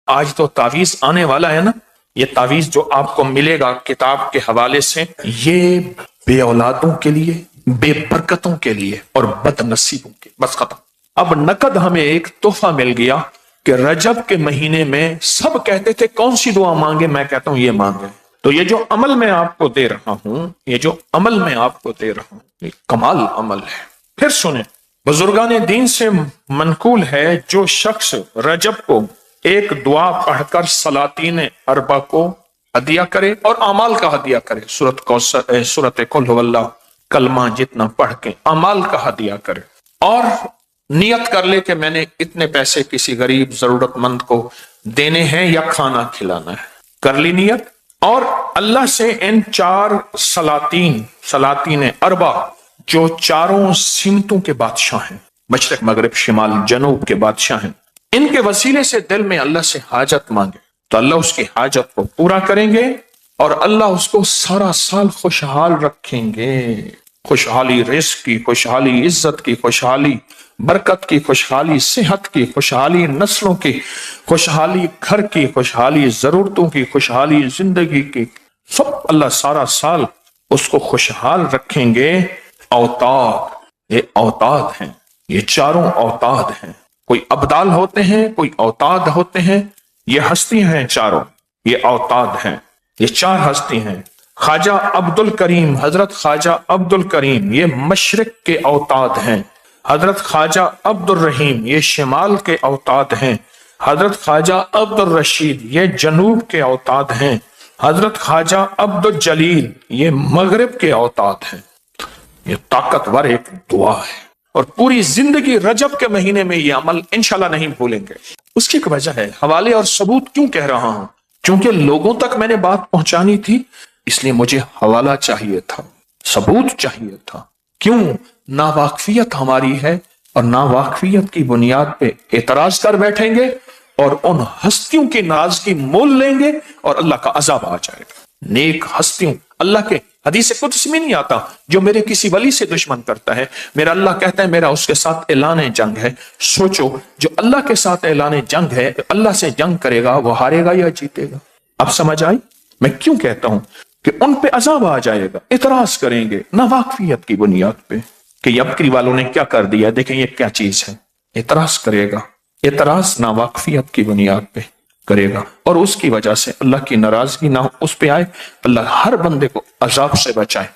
آج تو تعویذ آنے والا ہے نا، یہ تعویذ جو آپ کو ملے گا کتاب کے حوالے سے، یہ بے اولادوں کے لیے، بے برکتوں کے لیے اور بد نصیبوں کے، بس ختم۔ اب نقد ہمیں ایک تحفہ مل گیا کہ رجب کے مہینے میں سب کہتے تھے کون سی دعا مانگے، میں کہتا ہوں یہ مانگے۔ تو یہ جو عمل میں آپ کو دے رہا ہوں، یہ جو عمل میں آپ کو دے رہا ہوں، یہ کمال عمل ہے۔ پھر سنیں، بزرگان دین سے منقول ہے جو شخص رجب کو ایک دعا پڑھ کر سلاطین اربع کو ہدیہ کرے اور اعمال کا ہدیہ کرے، سورۃ قل ھو اللہ کلمہ جتنا پڑھ کے اعمال کا ہدیہ کرے، اور نیت کر لے کہ میں نے اتنے پیسے کسی غریب ضرورت مند کو دینے ہیں یا کھانا کھلانا ہے، کر لی نیت، اور اللہ سے ان چار سلاطین اربع جو چاروں سمتوں کے بادشاہ ہیں، مشرق مغرب شمال جنوب کے بادشاہ ہیں، ان کے وسیلے سے دل میں اللہ سے حاجت مانگے تو اللہ اس کی حاجت کو پورا کریں گے، اور اللہ اس کو سارا سال خوشحال رکھیں گے۔ خوشحالی رزق کی، خوشحالی عزت کی، خوشحالی برکت کی، خوشحالی صحت کی، خوشحالی نسلوں کی، خوشحالی گھر کی، خوشحالی ضرورتوں کی، خوشحالی زندگی کی، سب اللہ سارا سال اس کو خوشحال رکھیں گے۔ اوتاد، یہ اوتاد ہیں، یہ چاروں اوتاد ہیں، کوئی ابدال ہوتے ہیں، کوئی اوتاد ہوتے ہیں، یہ ہستی ہیں چاروں، یہ اوتاد ہیں، یہ چار ہستی ہیں۔ خواجہ عبد الکریم، حضرت خواجہ عبد الکریم یہ مشرق کے اوتاد ہیں، حضرت خواجہ عبد الرحیم یہ شمال کے اوتاد ہیں، حضرت خواجہ عبد الرشید یہ جنوب کے اوتاد ہیں، حضرت خواجہ عبد الجلیل یہ مغرب کے اوتاد ہیں۔ یہ طاقتور ایک دعا ہے، اور پوری زندگی رجب کے مہینے میں یہ عمل انشاءاللہ نہیں بھولیں گے۔ اس کی ایک وجہ ہے، حوالے اور ثبوت کیوں کہہ رہا ہوں؟ چونکہ لوگوں تک میں نے بات پہنچانی تھی، اس لیے مجھے حوالہ چاہیے تھا، ثبوت چاہیے تھا۔ کیوں؟ ناواقفیت ہماری ہے، اور ناواقفیت کی بنیاد پہ اعتراض کر بیٹھیں گے اور ان ہستیوں کی ناراضگی مول لیں گے اور اللہ کا عذاب آ جائے گا۔ نیک ہستیوں، اللہ کے حدیث قدس میں نہیں آتا جو میرے کسی ولی سے دشمن کرتا ہے، میرا اللہ کہتا ہے میرا اس کے ساتھ اعلان جنگ ہے۔ سوچو، جو اللہ کے ساتھ اعلان جنگ ہے، اللہ سے جنگ کرے گا، وہ ہارے گا یا جیتے گا؟ اب سمجھ آئی میں کیوں کہتا ہوں کہ ان پہ عذاب آ جائے گا؟ اعتراض کریں گے ناواقفیت کی بنیاد پہ کہ یبکری والوں نے کیا کر دیا، دیکھیں یہ کیا چیز ہے۔ اعتراض کرے گا، اعتراض ناواقفیت کی بنیاد پہ کرے گا، اور اس کی وجہ سے اللہ کی ناراضگی نہ اس پہ آئے، اللہ ہر بندے کو عذاب سے بچائے۔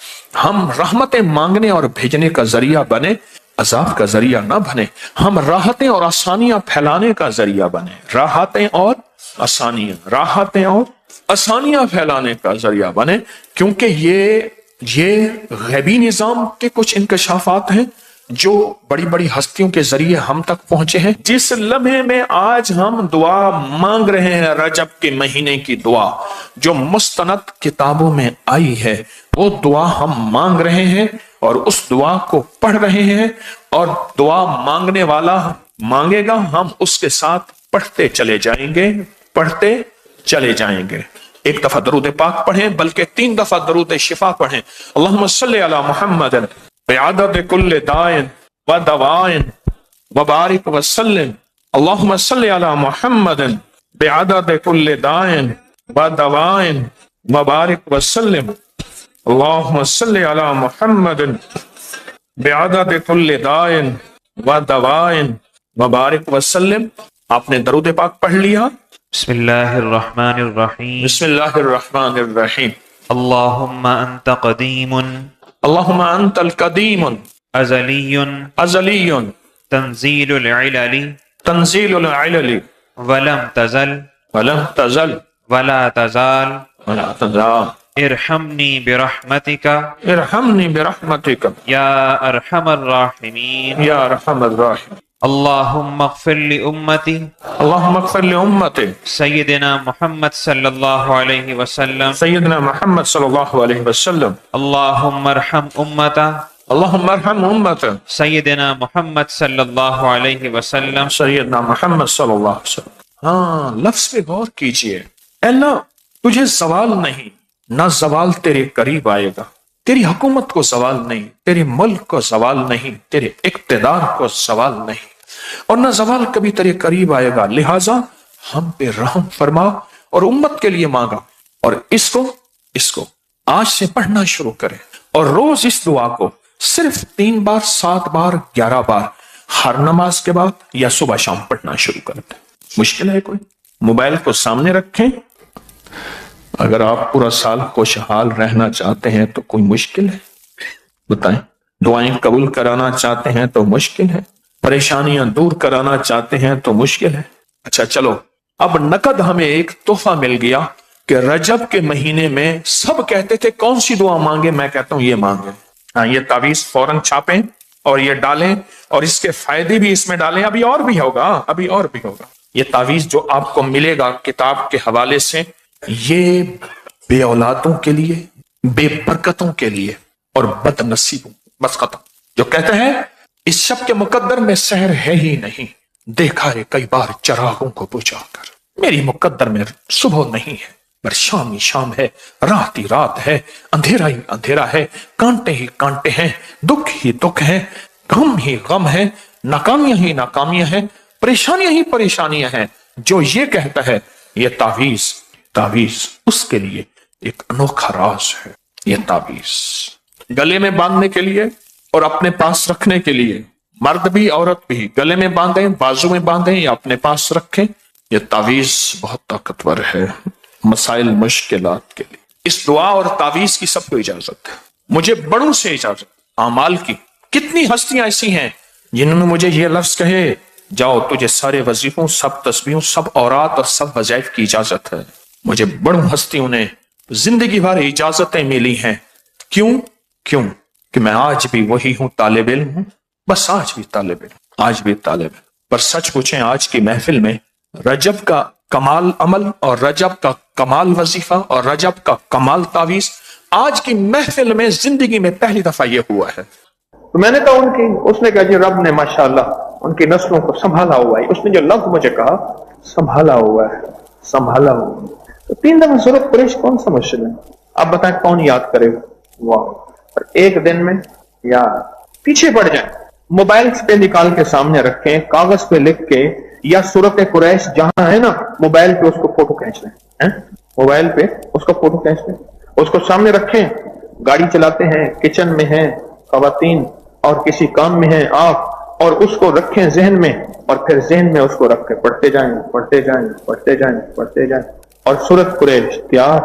ہم رحمتیں مانگنے اور بھیجنے کا ذریعہ بنے، عذاب کا ذریعہ نہ بنے۔ ہم راحتیں اور آسانیاں پھیلانے کا ذریعہ بنے، راحتیں اور آسانیاں پھیلانے کا ذریعہ بنے، کیونکہ یہ غیبی نظام کے کچھ انکشافات ہیں جو بڑی بڑی ہستیوں کے ذریعے ہم تک پہنچے ہیں۔ جس لمحے میں آج ہم دعا مانگ رہے ہیں، رجب کے مہینے کی دعا جو مستند کتابوں میں آئی ہے، وہ دعا ہم مانگ رہے ہیں اور اس دعا کو پڑھ رہے ہیں، اور دعا مانگنے والا مانگے گا، ہم اس کے ساتھ پڑھتے چلے جائیں گے۔ ایک دفعہ درود پاک پڑھیں، بلکہ 3 دفعہ درود شفا پڑھیں۔ اللہم صلی علی محمد بعدد کل دائن و دوائن وبارک وسلم۔ اللہم صلی علی محمد بعدد کل دائن و دوائن وبارک وسلم۔ اللہم صلی علی محمد بعدد کل دائن و دوائن وبارک وسلم۔ آپ نے درود پاک پڑھ لیا؟ بسم اللہ الرحمن الرحیم۔ بسم اللہ الرحمن الرحیم۔ اللہم انت قدیم اللہم انت القدیم ازلی ازلی تنزیل العلل تنزیل العلل ولم تزل ولم تزل ولا تزال ولا تزال ارحمنی برحمتک یا ارحم الراحمین۔ یا ارحم الراحمین۔ اللہم اغفر لامتی اللہم اغفر لامتی سیدنا محمد صلی اللہ علیہ وسلم۔ سیدنا محمد صلی اللہ علیہ وسلم۔ اللہم ارحم امتا اللہم ارحم امت سیدنا محمد صلی اللہ علیہ وسلم۔ سیدنا محمد صلی اللہ علیہ وسلم۔ ہاں، لفظ پہ غور کیجئے۔ اے اللہ، تجھے زوال نہیں، نہ زوال تیرے قریب آئے گا، تیری حکومت کو زوال نہیں، تیرے ملک کو زوال نہیں، تیرے اقتدار کو زوال نہیں، اور نہ زوال کبھی تیرے قریب آئے گا، لہٰذا ہم پہ رحم فرما اور امت کے لیے مانگا، اور اس کو آج سے پڑھنا شروع کریں، اور روز اس دعا کو صرف 3 بار 7 بار 11 بار ہر نماز کے بعد یا صبح شام پڑھنا شروع کر دیں۔ مشکل ہے کوئی؟ موبائل کو سامنے رکھیں۔ اگر آپ پورا سال خوشحال رہنا چاہتے ہیں تو کوئی مشکل ہے؟ بتائیں۔ دعائیں قبول کرانا چاہتے ہیں تو مشکل ہے، پریشانیاں دور کرانا چاہتے ہیں تو مشکل ہے۔ اچھا چلو، اب نقد ہمیں ایک تحفہ مل گیا کہ رجب کے مہینے میں سب کہتے تھے کون سی دعا مانگے، میں کہتا ہوں یہ مانگیں۔ ہاں، یہ تعویذ فوراً چھاپیں اور یہ ڈالیں، اور اس کے فائدے بھی اس میں ڈالیں۔ ابھی اور بھی ہوگا یہ تعویذ جو آپ کو ملے گا کتاب کے حوالے سے، یہ بے اولادوں کے لیے، بے برکتوں کے لیے اور بد نصیبوں، بس ختم۔ جو کہتے ہیں اس شب کے مقدر میں سحر ہے ہی نہیں، دیکھا ہے کئی بار چراغوں کو بجھا کر، میری مقدر میں صبح نہیں ہے پر شام ہی شام ہے، رات ہی رات ہے، اندھیرا ہی اندھیرا ہے، کانٹے ہی کانٹے ہیں، دکھ ہی دکھ ہے، غم ہی غم ہے، ناکامیاں ہی ناکامیاں ہیں، پریشانیاں ہی پریشانیاں ہیں۔ جو یہ کہتا ہے یہ تعویذ اس کے لیے ایک انوکھا راز ہے۔ یہ تعویذ گلے میں باندھنے کے لیے اور اپنے پاس رکھنے کے لیے، مرد بھی عورت بھی گلے میں باندھیں، بازو میں باندھیں یا اپنے پاس رکھیں۔ یہ تعویذ بہت طاقتور ہے مسائل مشکلات کے لیے۔ اس دعا اور تعویذ کی سب کو اجازت ہے، مجھے بڑوں سے اجازت، اعمال کی۔ کتنی ہستیاں ایسی ہیں جنہوں نے مجھے یہ لفظ کہے، جاؤ تجھے سارے وظیفوں، سب تسبیحوں، سب اورات اور سب وظائف کی اجازت ہے۔ مجھے بڑوں ہستیوں نے زندگی بھر اجازتیں ملی ہیں۔ کیوں کہ میں آج بھی وہی ہوں، طالب علم ہوں، بس آج بھی طالب علم۔ پر سچ پوچھیں، آج کی محفل میں رجب کا کمال عمل اور رجب کا کمال وظیفہ اور رجب کا کمال تعویذ آج کی محفل میں زندگی میں پہلی دفعہ یہ ہوا ہے۔ تو میں نے کہا اس نے کہا جی رب نے ماشاءاللہ ان کی نسلوں کو سنبھالا ہوا ہے۔ اس نے جو لفظ مجھے کہا سنبھالا ہوا ہے۔ تو 3 دفعہ سورۃ قریش کون سا مشکل ہے؟ اب بتائیں کون یاد کرے گا؟ واہ! اور ایک دن میں یاد پیچھے پڑ جائیں، موبائل پہ نکال کے سامنے رکھیں، کاغذ پہ لکھ کے، یا سورۃ قریش جہاں ہے نا موبائل پہ اس کو فوٹو کھینچ لیں، موبائل پہ اس کو فوٹو کھینچ لیں، اس کو سامنے رکھیں، گاڑی چلاتے ہیں، کچن میں ہیں خواتین اور کسی کام میں ہیں آپ، اور اس کو رکھیں ذہن میں، اور پھر ذہن میں اس کو رکھ کے پڑھتے جائیں اور سورۃ قریش تیار،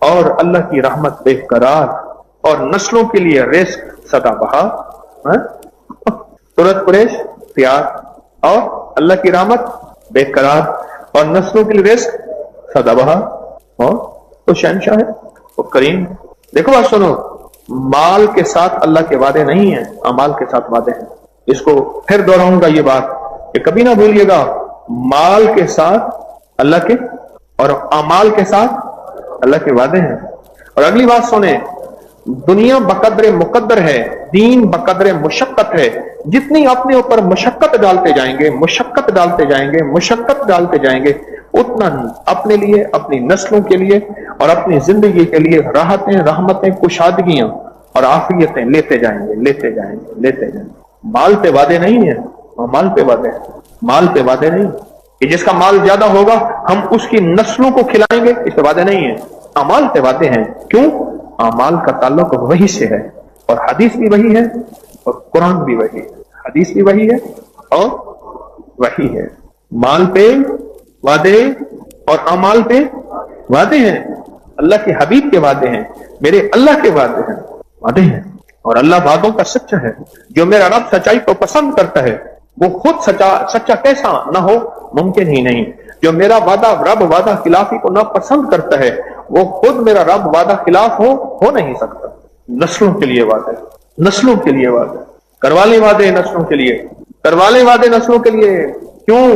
اور اللہ کی رحمت بے قرار، اور نسلوں کے لیے رزق سدا بہار۔ سورۃ قریش تیار اور اللہ کی رحمت بے قرار اور نسلوں کے لیے رزق سدا بہار، اور تو شہنشاہ ہے، وہ کریم۔ دیکھو بات سنو، مال کے ساتھ اللہ کے وعدے نہیں ہیں، اعمال کے ساتھ وعدے ہیں۔ اس کو پھر دہراؤں گا یہ بات کہ کبھی نہ بھولیے گا، مال کے ساتھ اللہ کے اور اعمال کے ساتھ اللہ کے وعدے ہیں۔ اور اگلی بات سنیں، دنیا بقدر مقدر ہے، دین بقدر مشقت ہے۔ جتنی اپنے اوپر مشقت ڈالتے جائیں گے اتنا اپنے لیے، اپنی نسلوں کے لیے اور اپنی زندگی کے لیے راحتیں، رحمتیں، کشادگیاں اور عافیتیں لیتے جائیں گے۔ مال پہ وعدے نہیں ہیں، مال پہ وعدے نہیں کہ جس کا مال زیادہ ہوگا ہم اس کی نسلوں کو کھلائیں گے، اس پہ وعدے نہیں ہیں، اعمال پہ وعدے ہیں۔ کیوں؟ اعمال کا تعلق وحی سے ہے، اور حدیث بھی وحی ہے اور قرآن بھی وحی ہے، حدیث بھی وحی ہے اور وحی ہے۔ مال پہ وعدے اور اعمال پہ وعدے ہیں، اللہ کے حبیب کے وعدے ہیں، میرے اللہ کے وعدے ہیں، اور اللہ وعدوں کا سچا ہے۔ جو میرا رب سچائی کو پسند کرتا ہے وہ خود سچا کیسا نہ ہو ممکن ہی نہیں۔ جو میرا رب وعدہ خلافی کو نہ پسند کرتا ہے وہ خود میرا رب وعدہ خلاف ہو نہیں سکتا۔ نسلوں کے لیے وعدہ، کروالے وعدے نسلوں کے لیے، کیوں؟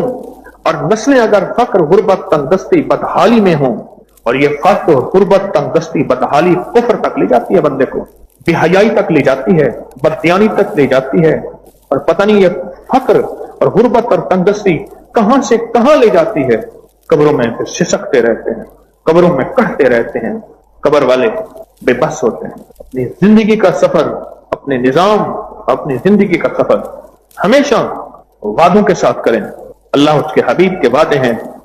اور نسلیں اگر فقر، غربت، تنگدستی، بدحالی میں ہوں، اور یہ فقر، غربت، تنگدستی، بدحالی کفر تک لے جاتی ہے بندے کو، بے حیائی تک لے جاتی ہے، بددیانی تک لے جاتی ہے، اور پتہ نہیں یہ فقر اور غربت اور تنگدستی کہاں سے کہاں لے جاتی ہے۔ قبروں میں پھر سسکتے رہتے ہیں، قبروں میں کہتے رہتے ہیں، قبر والے بے بس ہوتے ہیں۔ اپنی زندگی کا سفر، اپنے نظام، اپنی زندگی کا سفر ہمیشہ وعدوں کے ساتھ کریں۔ اللہ اس کے حبیب کے وعدے ہیں،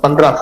15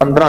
15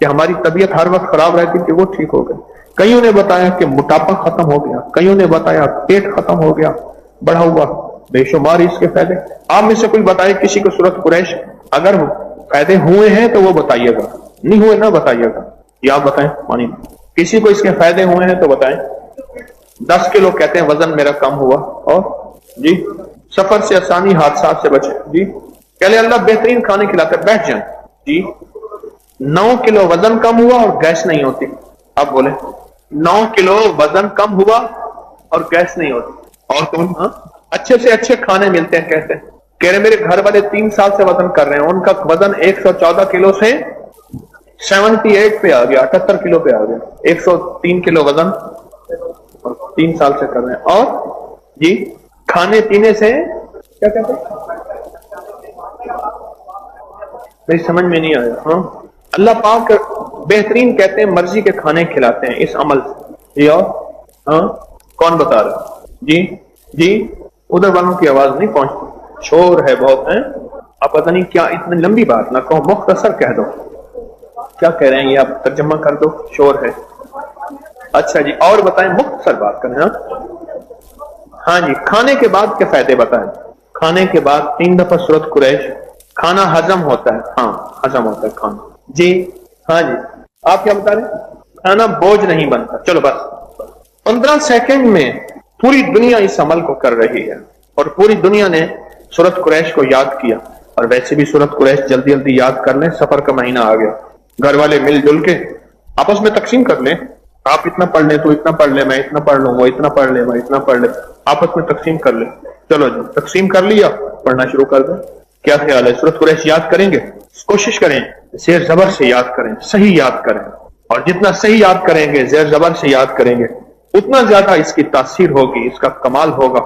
کہ ہماری طبیعت ہر وقت خراب رہتی کہ وہ ٹھیک ہو گئی. کئیوں نے بتایا کہ موٹاپا ختم ہو گیا, کئیوں نے بتایا پیٹ ختم ہو گیا, بڑھا ہوا, بے شمار اس کے فائدے. آپ میں سے کوئی بتائے کسی کو سورت قریش اگر فائدے ہوئے ہیں تو وہ بتائیے گا, نہیں ہوئے نہ بتائیے گا. یا آپ بتائیں پانی کسی کو اس کے فائدے ہوئے ہیں تو بتائیں. 10 کلو کہتے ہیں وزن میرا کم ہوا, اور جی سفر سے آسانی, حادثات سے بچے, جی پہلے اللہ بہترین کھانے کھلاتے, بیٹھ جائیں. جی 9 کلو وزن کم ہوا اور گیس نہیں ہوتی. آپ بولیں 9 کلو وزن کم ہوا اور گیس نہیں ہوتی. اور کون؟ ہاں اچھے سے اچھے کھانے ملتے ہیں. کہتے ہیں کہہ رہے میرے گھر والے 3 سال سے وزن کر رہے ہیں, ان کا وزن 114 کلو سے 78 پہ آ گیا, 78 کلو پہ آ گیا. 103 کلو وزن 3 سال سے کر رہے ہیں. اور جی کھانے پینے سے کیا کہتے ہیں, میری سمجھ میں نہیں آیا. ہاں اللہ پاک بہترین کہتے ہیں مرضی کے کھانے کھلاتے ہیں اس عمل سے. جی اور ہاں کون بتا رہا؟ جی جی ادھر والوں کی آواز نہیں پہنچتی, شور ہے بہت ہے. آپ پتہ نہیں کیا اتنی لمبی بات نہ کہو, مختصر کہہ دو. کیا کہہ رہے ہیں یہ آپ ترجمہ کر دو, شور ہے. اچھا جی اور بتائیں, مختصر بات کریں. ہاں جی کھانے کے بعد کے فائدے بتائیں. کھانے کے بعد 3 دفعہ سورت قریش. کھانا ہضم ہوتا ہے, ہاں ہضم ہوتا ہے کھانا. جی ہاں جی آپ کیا بتا رہے ہیں؟ کھانا بوجھ نہیں بنتا. چلو بس 15 سیکنڈ میں پوری دنیا اس عمل کو کر رہی ہے, اور پوری دنیا نے سورت قریش کو یاد کیا. اور ویسے بھی سورت قریش جلدی جلدی یاد کر لیں, سفر کا مہینہ آ گیا. گھر والے مل جل کے آپس میں تقسیم کر لیں. آپ اتنا پڑھ لیں, تو اتنا پڑھ لیں, میں اتنا پڑھ لوں, وہ اتنا پڑھ لیں, میں اتنا پڑھ لیں, آپس میں تقسیم کر لیں. چلو جی تقسیم کر لیا, پڑھنا شروع کر دیں. کیا خیال ہے سورت قریش یاد کریں گے؟ کوشش کریں زیر زبر سے یاد کریں, صحیح یاد کریں. اور جتنا صحیح یاد کریں گے, زیر زبر سے یاد کریں گے, اتنا زیادہ اس کی تاثیر ہوگی, اس کا کمال ہوگا,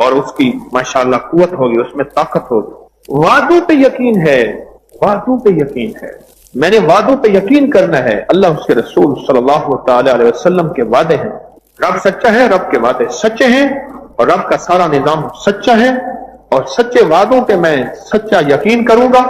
اور اس کی ماشاءاللہ قوت ہوگی, اس میں طاقت ہوگی. وعدوں پہ یقین ہے, وعدوں پہ یقین ہے. میں نے وعدوں پہ یقین کرنا ہے. اللہ اس کے رسول صلی اللہ تعالی علیہ وسلم کے وعدے ہیں. رب سچا ہے, رب کے وعدے سچے ہیں, اور رب کا سارا نظام سچا ہے. اور سچے وعدوں پہ میں سچا یقین کروں گا,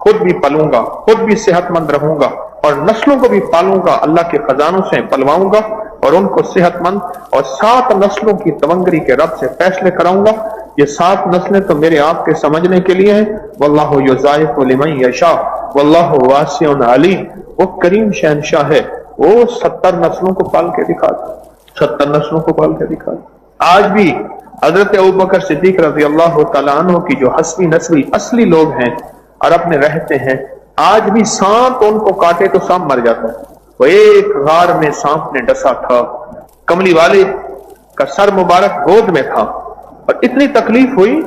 خود بھی پلوں گا, خود بھی صحت مند رہوں گا, اور نسلوں کو بھی پالوں گا, اللہ کے خزانوں سے پلواؤں گا, اور ان کو صحت مند اور 7 نسلوں کی تونگری کے رب سے فیصلے کراؤں گا. یہ 7 نسلیں تو میرے آپ کے سمجھنے کے لیے ہیں. واللہ یضاعف لمن یشاء واللہ واسع علیم. وہ کریم شہنشاہ ہے, وہ 70 نسلوں کو پال کے دکھاتا, 70 نسلوں کو پال کے دکھاتا. آج بھی حضرت ابوبکر صدیق رضی اللہ تعالیٰ عنہ کی جو حسبی نسبی اصلی لوگ ہیں عرب میں رہتے ہیں, آج بھی سانپ ان کو کاٹے تو سانپ مر جاتا ہے. وہ ایک غار میں سانپ نے ڈسا تھا, کملی والے کا سر مبارک گود میں تھا, اور اتنی تکلیف ہوئی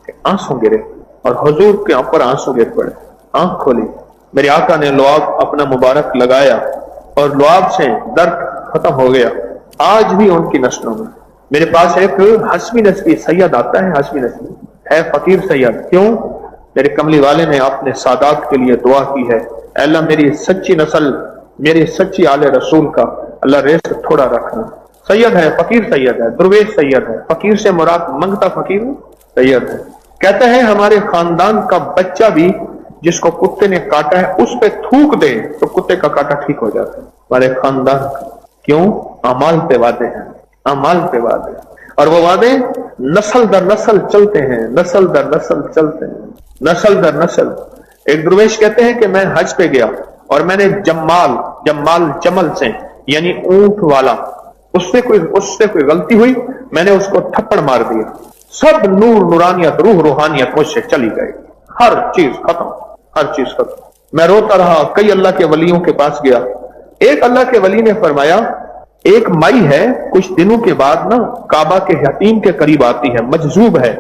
کہ آنسو گرے, اور حضور کے اوپر آنسو گر پڑے. آنکھ کھولی, میرے آقا نے لعاب اپنا مبارک لگایا, اور لعاب سے درد ختم ہو گیا. آج بھی ان کی نسلوں میں میرے پاس ایک حسبی نسبی سید آتا ہے, حسبی نسبی ہے فقیر سید. کیوں؟ میرے کملی والے نے اپنے سادات کے لیے دعا کی ہے, اے اللہ میری سچی نسل, میری سچی آل رسول کا اللہ رزق تھوڑا رکھنا. سید ہے, فقیر سید ہے, درویش سید ہے. فقیر سے مراد منگتا فقیر سید ہے. کہتا ہے ہمارے خاندان کا بچہ بھی جس کو کتے نے کاٹا ہے اس پہ تھوک دے تو کتے کا کاٹا ٹھیک ہو جاتا ہے. ہمارے خاندان کا, کیوں؟ اعمال پہ وعدے ہیں, اعمال پہ وعدے, اور وہ وعدے نسل در نسل چلتے ہیں, نسل در نسل چلتے ہیں, نسل در نسل. ایک درویش کہتے ہیں کہ میں حج پہ گیا, اور میں نے جمال جمل سے یعنی اونٹ والا, اس سے کوئی غلطی ہوئی, میں نے اس کو تھپڑ مار دیا, سب نور نورانیت روح روحانیت مجھ سے چلی گئی, ہر چیز ختم, ہر چیز ختم. میں روتا رہا, کئی اللہ کے ولیوں کے پاس گیا. ایک اللہ کے ولی نے فرمایا ایک مائی ہے کچھ دنوں کے بعد نا کعبہ کے حتیم کے قریب آتی ہے, مجذوب ہے,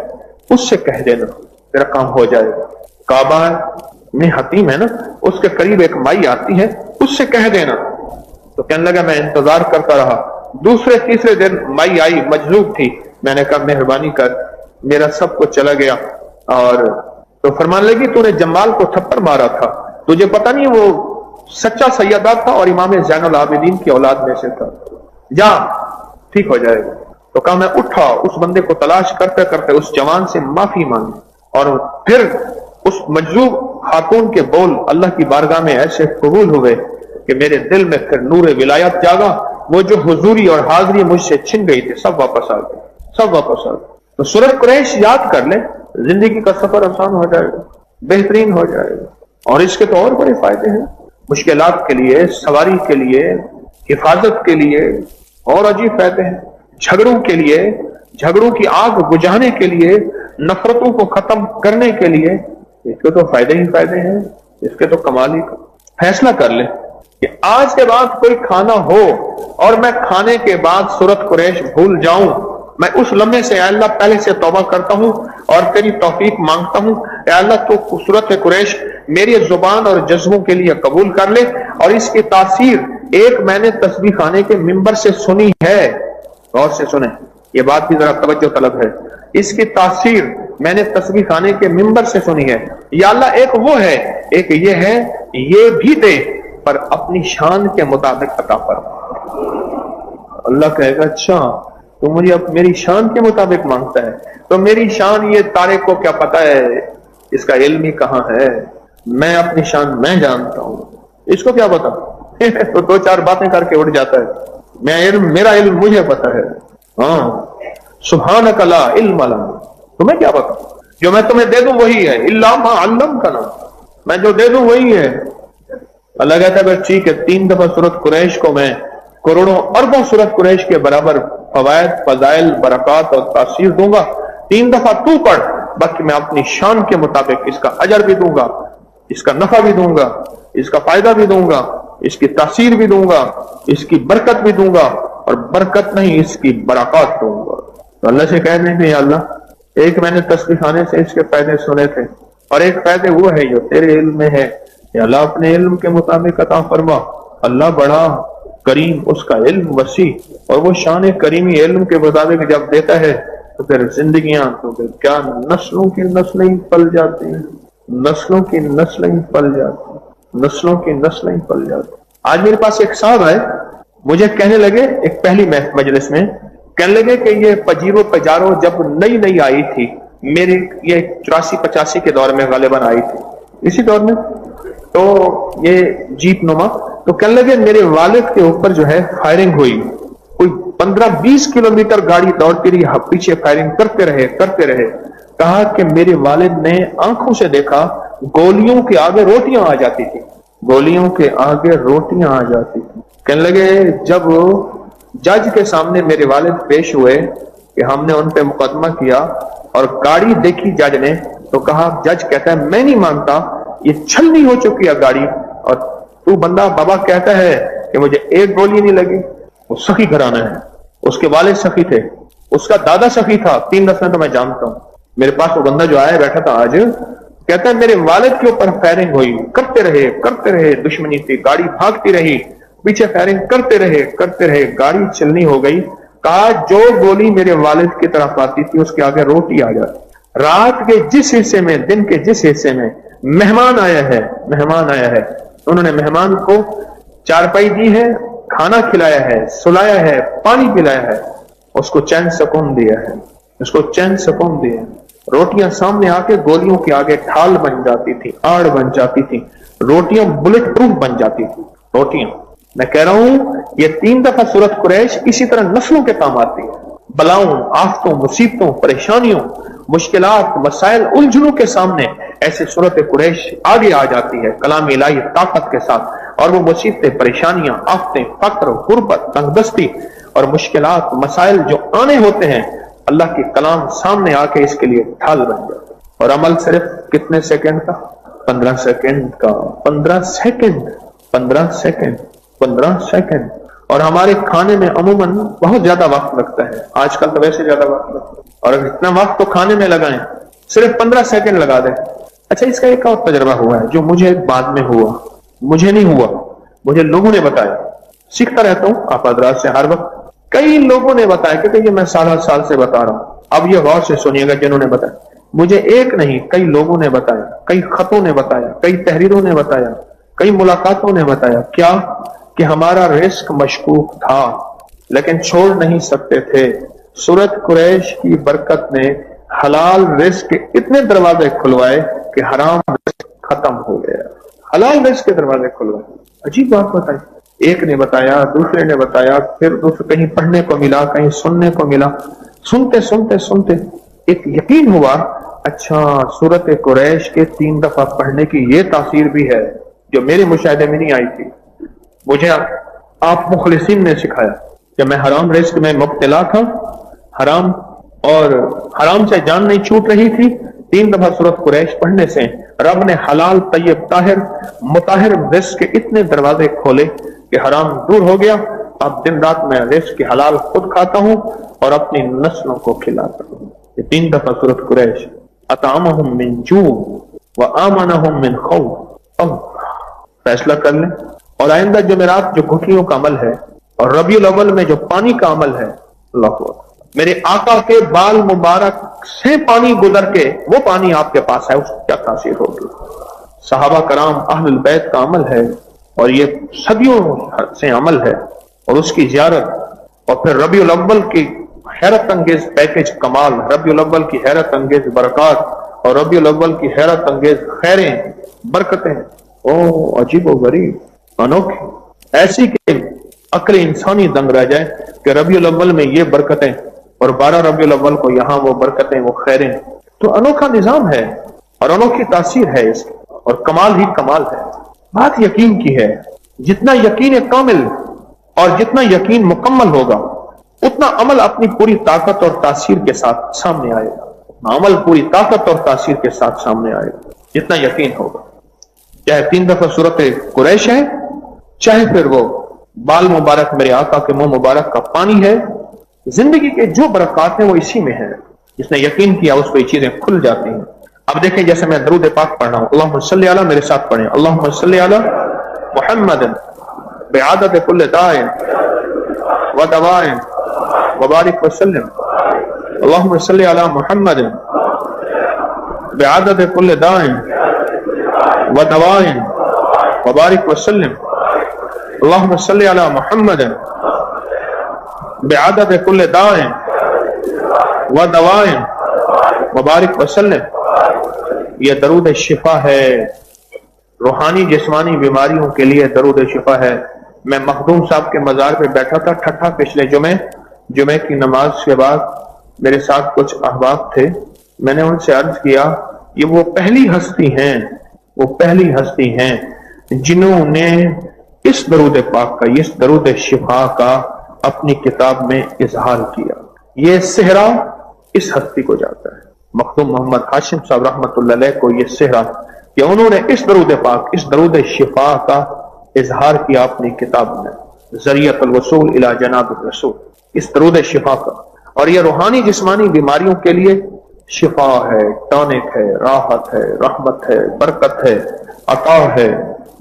اس سے کہہ دینا تیرا کام ہو جائے گا. کعبہ میں حتیم ہے نا, اس کے قریب ایک مائی آتی ہے, اس سے کہہ دینا. تو کہنے لگا میں انتظار کرتا رہا. دوسرے تیسرے دن مائی آئی, مجذوب تھی. میں نے کہا مہربانی کر, میرا سب کچھ چلا گیا. اور تو فرمانے لگی تو نے جمال کو تھپڑ مارا تھا, تجھے پتہ نہیں وہ سچا سیدہ تھا اور امام زین العابدین کی اولاد میں سے تھا, جا ٹھیک ہو جائے گا. تو کہا میں اٹھا, اس بندے کو تلاش کرتے کرتے اس جوان سے معافی مانگی, اور پھر اس مجذوب خاتون کے بول اللہ کی بارگاہ میں ایسے قبول ہوئے کہ میرے دل میں پھر نور ولایت جاگا، وہ جو حضوری اور حاضری مجھ سے چھن گئی تھی سب واپس آ گئی، سب واپس آ گئی۔ تو سورۃ قریش یاد کر لیں، زندگی کا سفر آسان ہو جائے گا، بہترین ہو جائے گا۔ اور اس کے تو اور بڑے فائدے ہیں، مشکلات کے لیے، سواری کے لیے، حفاظت کے لیے اور عجیب فائدے ہیں، جھگڑوں کے لیے، جھگڑوں کی آگ بجھانے کے لیے، نفرتوں کو ختم کرنے کے لیے، اس کے تو فائدے ہی فائدے ہیں، اس کے تو کمال ہی۔ فیصلہ کر لیں کہ آج کے بعد کوئی کھانا ہو اور میں کھانے کے بعد سورۃ قریش بھول جاؤں، میں اس لمحے سے اے اللہ پہلے سے توبہ کرتا ہوں اور تیری توفیق مانگتا ہوں، اے اللہ تو سورۃ قریش میری زبان اور جذبوں کے لیے قبول کر لے۔ اور اس کی تاثیر ایک میں نے تسبیح خانے کے ممبر سے سنی ہے، غور سے سنیں، یہ بات بھی ذرا توجہ طلب ہے، اس کی تاثیر میں نے تسبیح خانے کے ممبر سے سنی ہے۔ یا اللہ ایک وہ ہے، ایک یہ ہے، یہ بھی دے پر اپنی شان کے مطابق عطا فرما۔ اللہ کہے گا اچھا تو مجھے اب میری شان کے مطابق مانگتا ہے، تو میری شان یہ تارے کو کیا پتا ہے، اس کا علم ہی کہاں ہے، میں اپنی شان میں جانتا ہوں، اس کو کیا پتا تو دو چار باتیں کر کے اٹھ جاتا ہے، میرا علم مجھے پتا ہے، ہاں سبحانک لا علم لنا، تمہیں کیا پتا، جو میں تمہیں دے دوں وہی ہے، الا ما علمتنا، میں جو دے دوں وہی ہے۔ اللہ کہتا ہے بس ٹھیک ہے، 3 دفعہ سورۃ قریش کو میں کروڑوں اربوں سورۃ قریش کے برابر فوائد، فضائل، برکات اور تاثیر دوں گا، 3 دفعہ تو پڑھ، باقی میں اپنی شان کے مطابق اس کا اجر بھی دوں گا، اس کا نفع بھی دوں گا، اس کا فائدہ بھی دوں گا، اس کی تاثیر بھی دوں گا، اس کی برکت بھی دوں گا، اور برکت نہیں اس کی برکات دوں گا۔ تو اللہ سے کہہ دیں کہ یا اللہ ایک میں نے تسبیح خانے سے اس کے فائدے سنے تھے، اور ایک فائدے وہ ہے جو تیرے علم میں ہے، یا اللہ اپنے علم کے مطابق عطا فرما۔ اللہ بڑا کریم، اس کا علم وسیع، اور وہ شان کریمی علم کے مطابق جب دیتا ہے تو پھر زندگیاں تو پھر کیا نسلوں کی نسلیں پل جاتی ہیں، نسلوں کی نسلیں پل جاتی ہیں، نسلوں کی نسلیں پل جاتی ہیں۔ آج میرے پاس ایک صاحب آئے، مجھے کہنے لگے ایک پہلی مجلس میں کہنے لگے کہ یہ پجیرو پجارو جب نئی نئی آئی تھی، میرے یہ 84-85 کے دور میں غالباً آئی تھی، اسی دور میں، تو یہ جیپ نما، تو کہنے لگے میرے والد کے اوپر جو ہے فائرنگ ہوئی، کوئی 15-20 کلومیٹر گاڑی دوڑتی رہی، پیچھے فائرنگ کرتے رہے، کہا کہ میرے والد نے آنکھوں سے دیکھا گولیوں کے آگے روٹیاں آ جاتی تھی، گولیوں کے آگے روٹیاں آ جاتی تھی۔ کہنے لگے جب جج کے سامنے میرے والد پیش ہوئے کہ ہم نے ان پہ مقدمہ کیا اور گاڑی دیکھی جج نے، تو کہا، جج کہتا ہے میں نہیں مانتا، یہ چھلنی ہو چکی ہے گاڑی، اور تو بندہ بابا کہتا ہے کہ مجھے ایک گولی نہیں لگی۔ وہ سخی گھرانہ ہے، اس کے والد سخی تھے، اس کا دادا سخی تھا، 3 نسلیں تو میں جانتا ہوں۔ میرے پاس وہ بندہ جو آیا بیٹھا تھا آج، کہتا ہے میرے والد کے اوپر فائرنگ ہوئی، کرتے رہے، دشمنی تھی، گاڑی بھاگتی رہی، پیچھے فائرنگ کرتے رہے، گاڑی چلنی ہو گئی، کہا جو گولی میرے والد کی طرف آتی تھی اس کے آگے روٹی آ جاتی۔ رات کے جس حصے میں، دن کے جس حصے میں مہمان آیا ہے، انہوں نے مہمان کو چارپائی دی ہے، کھانا کھلایا ہے، سلایا ہے، پانی پلایا ہے، اس کو چین سکون دیا ہے، روٹیاں سامنے آ کے گولیوں کے آگے ڈھال بن جاتی تھی، آڑ بن جاتی تھی، روٹیاں بلٹ پروف بن جاتی تھی روٹیاں۔ میں کہہ رہا ہوں یہ 3 دفعہ سورۃ قریش اسی طرح نسلوں کے کام آتی ہے، بلاؤں، آفتوں، مصیبتوں، پریشانیوں، مشکلات، مسائل، الجھنوں کے سامنے ایسے سورۃ قریش آگے آ جاتی ہے کلام الہی طاقت کے ساتھ، اور وہ مصیبتیں، پریشانیاں، آفتیں، فقر، غربت، تنگ دستی اور مشکلات، مسائل جو آنے ہوتے ہیں، اللہ کی کلام سامنے آ کے اس کے لیے ڈھال بن جاتا ہے۔ اور عمل صرف کتنے سیکنڈ کا؟ 15 سیکنڈ کا، 15 سیکنڈ۔ اور ہمارے کھانے میں عموماً بہت زیادہ وقت لگتا ہے، آج کل تو ویسے زیادہ وقت لگتا ہے، اور اگر اتنا وقت تو کھانے میں لگائیں، صرف 15 سیکنڈ لگا دیں۔ اچھا اس کا ایک اور تجربہ ہوا ہے جو مجھے بعد میں ہوا، مجھے نہیں ہوا، مجھے لوگوں نے بتایا، سیکھتا رہتا ہوں آپ حضرات سے ہر وقت، کئی لوگوں نے بتایا، کیونکہ یہ میں سال سے بتا رہا ہوں، اب یہ غور سے سنیے گا جنہوں نے بتایا، مجھے ایک نہیں کئی لوگوں نے بتایا، کئی خطوں نے بتایا، کئی تحریروں نے بتایا، کئی ملاقاتوں نے بتایا، کیا کہ ہمارا رزق مشکوک تھا لیکن چھوڑ نہیں سکتے تھے، سورۃ قریش کی برکت نے حلال رزق کے اتنے دروازے کھلوائے کہ حرام رزق ختم ہو گیا، حلال رزق کے دروازے کھل گئے. عجیب بات بتائی. ایک نے بتایا, دوسرے نے بتایا, پھر دوسرے کہیں پڑھنے کو ملا, کہیں سننے کو ملا. سنتے سنتے سنتے ایک یقین ہوا, اچھا سورت قریش کے 3 دفعہ پڑھنے کی یہ تاثیر بھی ہے جو میرے مشاہدے میں نہیں آئی تھی. مجھے آپ مخلصین نے سکھایا. جب میں حرام رزق میں مبتلا تھا, حرام اور حرام سے جان نہیں چھوٹ رہی تھی, 3 دفعہ سورت قریش پڑھنے سے رب نے حلال طیب طاہر مطہر رزق کے اتنے دروازے کھولے کہ حرام دور ہو گیا. اب دن رات میں رزق کی حلال خود کھاتا ہوں اور اپنی نسلوں کو کھلاتا ہوں. یہ 3 دفعہ سورت قریش. اطعمہم من جوع وآمنہم من خوف. فیصلہ کر لیں. اور آئندہ جمعرات جو گھٹنیوں کا عمل ہے اور ربیع الاول میں جو پانی کا عمل ہے, اللہ اکبر, میرے آقا کے بال مبارک سے پانی گزر کے وہ پانی آپ کے پاس ہے, اس کی کیا تاثیر ہوگی. صحابہ کرام اہل البیت کا عمل ہے اور یہ صدیوں سے عمل ہے, اور اس کی زیارت, اور پھر ربیع الاول کی حیرت انگیز پیکج کمال, ربیع الاول کی حیرت انگیز برکات, اور ربیع الاول کی حیرت انگیز خیریں برکتیں. او عجیب و غریب, انوکھی, ایسی کہ عقل انسانی دنگ رہ جائے کہ ربیع الاول میں یہ برکتیں اور 12 ربیع الاول کو یہاں وہ برکتیں وہ خیریں. تو انوکھا نظام ہے اور انوکھی تاثیر ہے اس کی, اور کمال ہی کمال ہے. بات یقین کی ہے. جتنا یقین کامل اور جتنا یقین مکمل ہوگا اتنا عمل اپنی پوری طاقت اور تاثیر کے ساتھ سامنے آئے گا. عمل پوری طاقت اور تاثیر کے ساتھ سامنے آئے گا جتنا یقین ہوگا. چاہے 3 دفعہ سورت قریش ہے, چاہے پھر وہ بال مبارک میرے آقا کے منہ مبارک کا پانی ہے. زندگی کے جو برکات ہیں وہ اسی میں ہیں. جس نے یقین کیا اس کو یہ چیزیں کھل جاتی ہیں. اب دیکھیں جیسے میں درود پاک پڑھ رہا ہوں, اللہم صلی علی, میرے ساتھ پڑھیں, اللہم صلی علی محمد بعدد کل داء و دواء وبارک وسلم. اللہم صلی علی محمد بعدد کل داء و دواء وبارک وسلم. اللہم صلی علی محمد بعدد کل داء و دواء وبارک وسلم. یہ درود شفا ہے, روحانی جسمانی بیماریوں کے لیے درود شفا ہے. میں مخدوم صاحب کے مزار پہ بیٹھا تھا ٹھٹھا پچھلے جمعے کی نماز کے بعد. میرے ساتھ کچھ احباب تھے. میں نے ان سے عرض کیا یہ وہ پہلی ہستی ہیں جنہوں نے اس درود پاک کا, اس درود شفا کا اپنی کتاب میں اظہار کیا. یہ صحرا اس ہستی کو جاتا ہے. مخدوم محمد ہاشم صاحب رحمۃ اللہ علیہ کو یہ صحرا کہ انہوں نے اس درود پاک, اس درود شفا کا اظہار کیا اپنی کتاب میں, ذریعۃ الوصول الی جناب الرسول, اس درود شفا کا. اور یہ روحانی جسمانی بیماریوں کے لیے شفا ہے, ٹانک ہے, راحت ہے, رحمت ہے, برکت ہے, عطا ہے,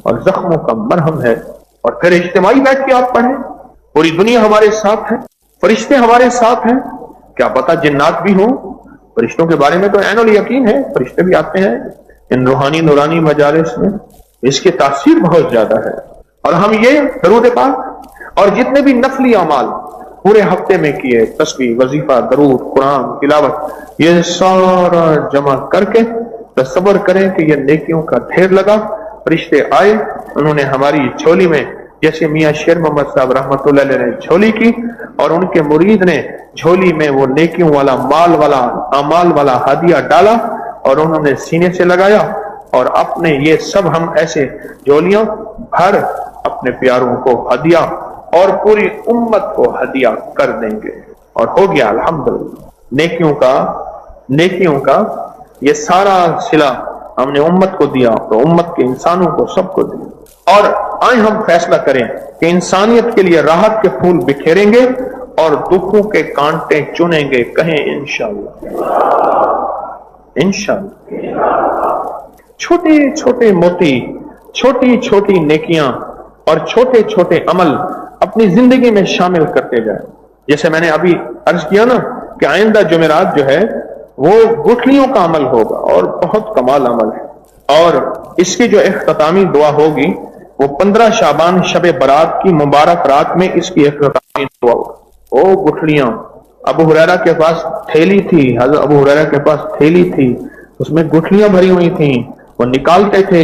اور زخموں کا مرہم ہے. اور پھر اجتماعی بیٹھ کے آپ پڑھیں. پوری دنیا ہمارے ساتھ ہے, فرشتے ہمارے ساتھ ہیں, کیا پتا جنات بھی ہوں. فرشتوں کے بارے میں تو عین الیقین ہے, فرشتے بھی آتے ہیں ان روحانی نورانی مجالس میں. اس کی تاثیر بہت زیادہ ہے. اور ہم یہ درود پاک اور جتنے بھی نفلی اعمال پورے ہفتے میں کیے, تسبیح, وظیفہ, درود, قرآن تلاوت, یہ سارا جمع کر کے تصور کریں کہ یہ نیکیوں کا ڈھیر لگا. فرشتے آئے, انہوں نے ہماری جھولی میں جیسے میاں شیر محمد صاحب رحمۃ اللہ علیہ نے جھولی کی, اور ان کے مرید نے جھولی میں وہ نیکیوں والا مال والا اعمال والا ہدیہ ڈالا اور انہوں نے سینے سے لگایا. اور اپنے یہ سب ہم ایسے جھولیاں بھر اپنے پیاروں کو ہدیہ اور پوری امت کو ہدیہ کر دیں گے. اور ہو گیا الحمدللہ. نیکیوں کا یہ سارا صلہ ہم نے امت کو دیا, تو امت کے انسانوں کو سب کو دیا. اور آئیں ہم فیصلہ کریں کہ انسانیت کے لیے راحت کے پھول بکھیریں گے اور دکھوں کے کانٹے چنیں گے. کہیں انشاءاللہ, انشاءاللہ. چھوٹے چھوٹے موتی, چھوٹی چھوٹی نیکیاں اور چھوٹے چھوٹے عمل اپنی زندگی میں شامل کرتے جائیں. جیسے میں نے ابھی عرض کیا نا کہ آئندہ جمعرات جو ہے وہ گٹھلیوں کا عمل ہوگا اور بہت کمال عمل ہے. اور اس کی جو اختتامی دعا ہوگی وہ 15 شعبان شب برات کی مبارک رات میں اس کی اختتامی دعا ہوگی. او گٹھلیاں, ابو ہریرہ کے پاس تھیلی تھی, حضرت ابو ہریرہ کے پاس تھیلی تھی, اس میں گٹھلیاں بھری ہوئی تھیں, وہ نکالتے تھے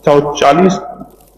140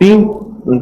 3